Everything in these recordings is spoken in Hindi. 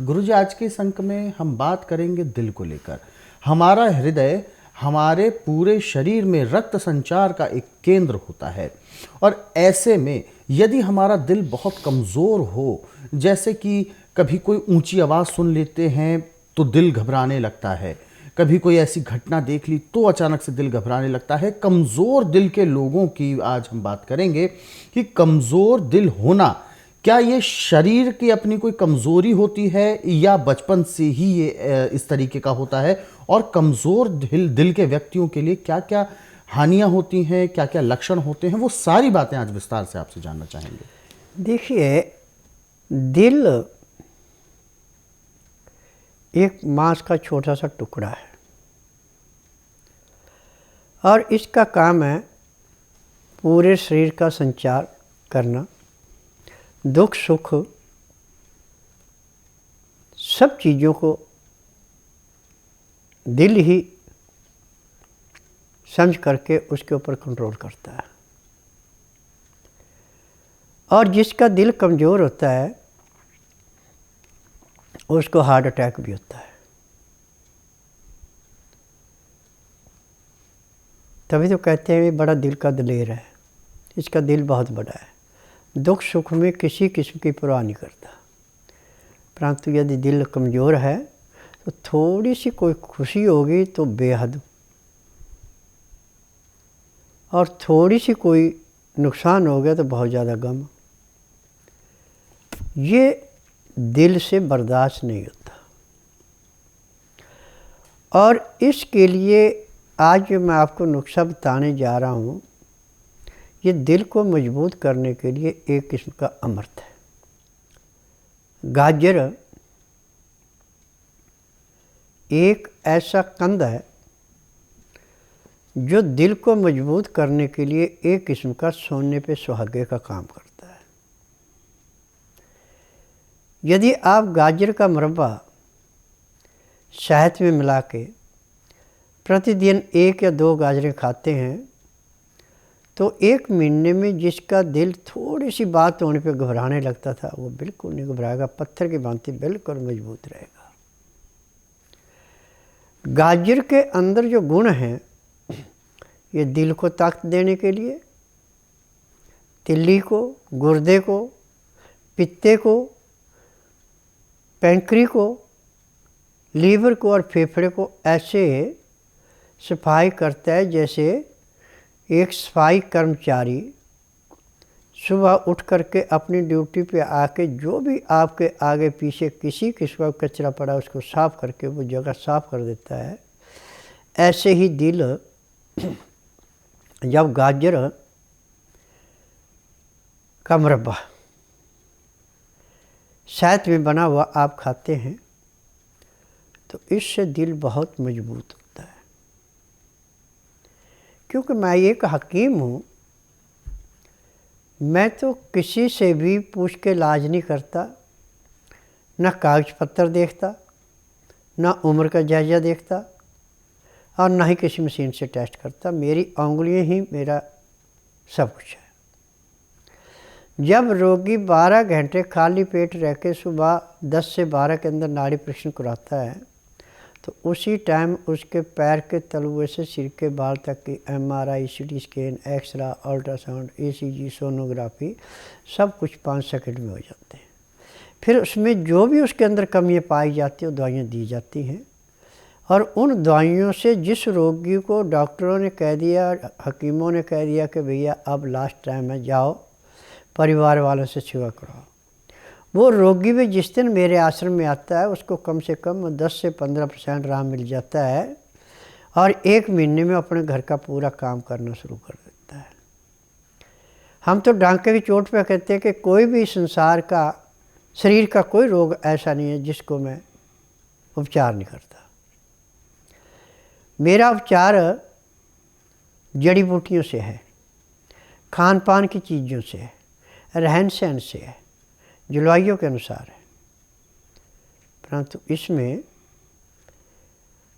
गुरुजी, आज के इस अंक में हम बात करेंगे दिल को लेकर। हमारा हृदय हमारे पूरे शरीर में रक्त संचार का एक केंद्र होता है, और ऐसे में यदि हमारा दिल बहुत कमज़ोर हो, जैसे कि कभी कोई ऊंची आवाज़ सुन लेते हैं तो दिल घबराने लगता है, कभी कोई ऐसी घटना देख ली तो अचानक से दिल घबराने लगता है। कमज़ोर दिल के लोगों की आज हम बात करेंगे कि कमज़ोर दिल होना, क्या ये शरीर की अपनी कोई कमज़ोरी होती है या बचपन से ही ये इस तरीके का होता है, और कमज़ोर दिल के व्यक्तियों के लिए क्या क्या हानियां होती हैं, क्या क्या लक्षण होते हैं, वो सारी बातें आज विस्तार से आपसे जानना चाहेंगे। देखिए, दिल एक मांस का छोटा सा टुकड़ा है और इसका काम है पूरे शरीर का संचार करना। दुख सुख सब चीज़ों को दिल ही समझ करके उसके ऊपर कंट्रोल करता है। और जिसका दिल कमज़ोर होता है उसको हार्ट अटैक भी होता है। तभी तो कहते हैं ये बड़ा दिल का दिलेर है, इसका दिल बहुत बड़ा है, दुख सुख में किसी किस्म की परवाह नहीं करता। परंतु यदि दिल कमज़ोर है तो थोड़ी सी कोई खुशी होगी तो बेहद, और थोड़ी सी कोई नुकसान हो गया तो बहुत ज़्यादा गम। ये दिल से बर्दाश्त नहीं होता। और इसके लिए आज जो मैं आपको नुस्खा बताने जा रहा हूँ, ये दिल को मजबूत करने के लिए एक किस्म का अमृत है। गाजर एक ऐसा कंद है जो दिल को मजबूत करने के लिए एक किस्म का सोने पे सुहागे का काम करता है। यदि आप गाजर का मुरब्बा शहद में मिला के प्रतिदिन 1 या 2 गाजरें खाते हैं तो 1 महीने में जिसका दिल थोड़ी सी बात होने पे घबराने लगता था वो बिल्कुल नहीं घबराएगा, पत्थर की भांति बिल्कुल मजबूत रहेगा। गाजर के अंदर जो गुण हैं ये दिल को ताकत देने के लिए, तिल्ली को, गुर्दे को, पित्ते को, पैंक्री को, लीवर को और फेफड़े को ऐसे सफाई करता है जैसे एक सफाई कर्मचारी सुबह उठ करके अपनी ड्यूटी पे आके जो भी आपके आगे पीछे किसी किस्म का कचरा पड़ा उसको साफ़ करके वो जगह साफ़ कर देता है। ऐसे ही दिल जब गाजर का मुरब्बा शहद में बना हुआ आप खाते हैं तो इससे दिल बहुत मजबूत होता है। क्योंकि मैं एक हकीम हूँ, मैं तो किसी से भी पूछ के इलाज नहीं करता, ना कागज पत्तर देखता, ना उम्र का जायज़ा देखता और ना ही किसी मशीन से टेस्ट करता। मेरी उंगलियाँ ही मेरा सब कुछ है। जब रोगी 12 घंटे खाली पेट रह के सुबह 10 से 12 के अंदर नाड़ी परीक्षण कराता है तो उसी टाइम उसके पैर के तलुए से सिर के बाल तक की MRI, CT scan, x-ray, ultrasound, ECG, sonography सब कुछ 5 सेकंड में हो जाते हैं। फिर उसमें जो भी उसके अंदर कमियाँ पाई जाती हैं वो दवाइयाँ दी जाती हैं, और उन दवाइयों से जिस रोगी को डॉक्टरों ने कह दिया, हकीमों ने कह दिया कि भैया अब लास्ट टाइम है, जाओ परिवार वालों से सेवा कराओ, वो रोगी भी जिस दिन मेरे आश्रम में आता है उसको कम से कम 10 से 15% आराम मिल जाता है और 1 महीने में अपने घर का पूरा काम करना शुरू कर देता है। हम तो डांके की चोट पे कहते हैं कि कोई भी संसार का शरीर का कोई रोग ऐसा नहीं है जिसको मैं उपचार नहीं करता। मेरा उपचार जड़ी बूटियों से है, खान पान की चीज़ों से है, रहन सहन से है, जलवायु के अनुसार है। परंतु इसमें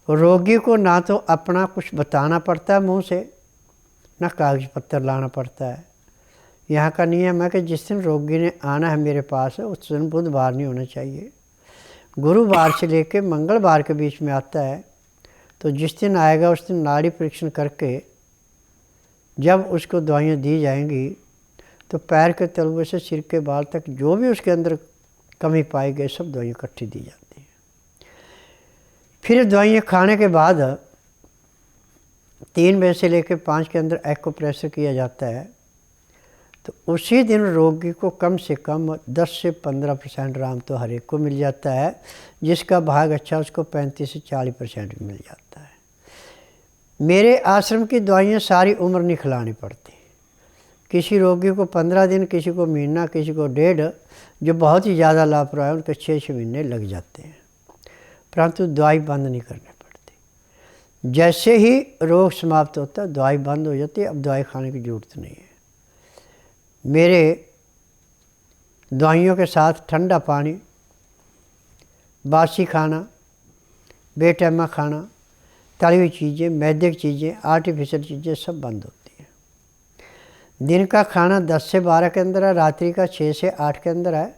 रोगी को ना तो अपना कुछ बताना पड़ता है मुंह से, ना कागज पत्तर लाना पड़ता है। यहाँ का नियम है कि जिस दिन रोगी ने आना है मेरे पास उस दिन बुधवार नहीं होना चाहिए, गुरुवार से लेकर मंगलवार के बीच में आता है, तो जिस दिन आएगा उस दिन नाड़ी परीक्षण करके जब उसको दवाइयाँ दी जाएंगी तो पैर के तलवे से सिर के बाल तक जो भी उसके अंदर कमी पाई गई सब दवाइयाँ इकट्ठी दी जाती हैं। फिर दवाइयाँ खाने के बाद 3 बजे से लेकर 5 के अंदर एक्यूप्रेशर किया जाता है, तो उसी दिन रोगी को कम से कम 10 से 15% आराम तो हर एक को मिल जाता है। जिसका भाग अच्छा उसको 35 से 40% भी मिल जाता है। मेरे आश्रम की दवाइयाँ सारी उम्र नहीं खिलानी पड़ती। किसी रोगी को 15 दिन, किसी को महीना, किसी को 1.5, जो बहुत ही ज़्यादा लापरवाह है उनके 6-6 महीने लग जाते हैं, परंतु दवाई बंद नहीं करनी पड़ती। जैसे ही रोग समाप्त होता है दवाई बंद हो जाती है, अब दवाई खाने की ज़रूरत नहीं है। मेरे दवाइयों के साथ ठंडा पानी, बासी खाना, बेटैमा खाना, तली हुई चीज़ें, मैदे की चीज़ें, आर्टिफिशियल चीज़ें सब बंद होती हैं। दिन का खाना 10 से 12 के अंदर है, रात्रि का 6 से 8 के अंदर है।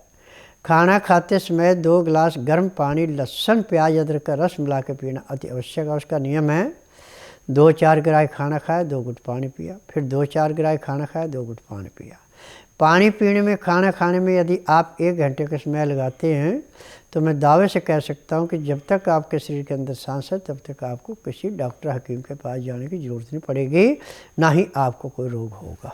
खाना खाते समय 2 गिलास गर्म पानी, लहसुन प्याज अदरक का रस मिला के पीना अति आवश्यक है। उसका नियम है 2-4 गिराई खाना खाया 2 घुट पानी पिया, फिर 2-4 गिराई खाना खाया 2 घुट पानी पिया। पानी पीने में, खाना खाने में यदि आप 1 घंटे का समय लगाते हैं तो मैं दावे से कह सकता हूं कि जब तक आपके शरीर के अंदर सांस है तब तक आपको किसी डॉक्टर हकीम के पास जाने की ज़रूरत नहीं पड़ेगी, ना ही आपको कोई रोग होगा।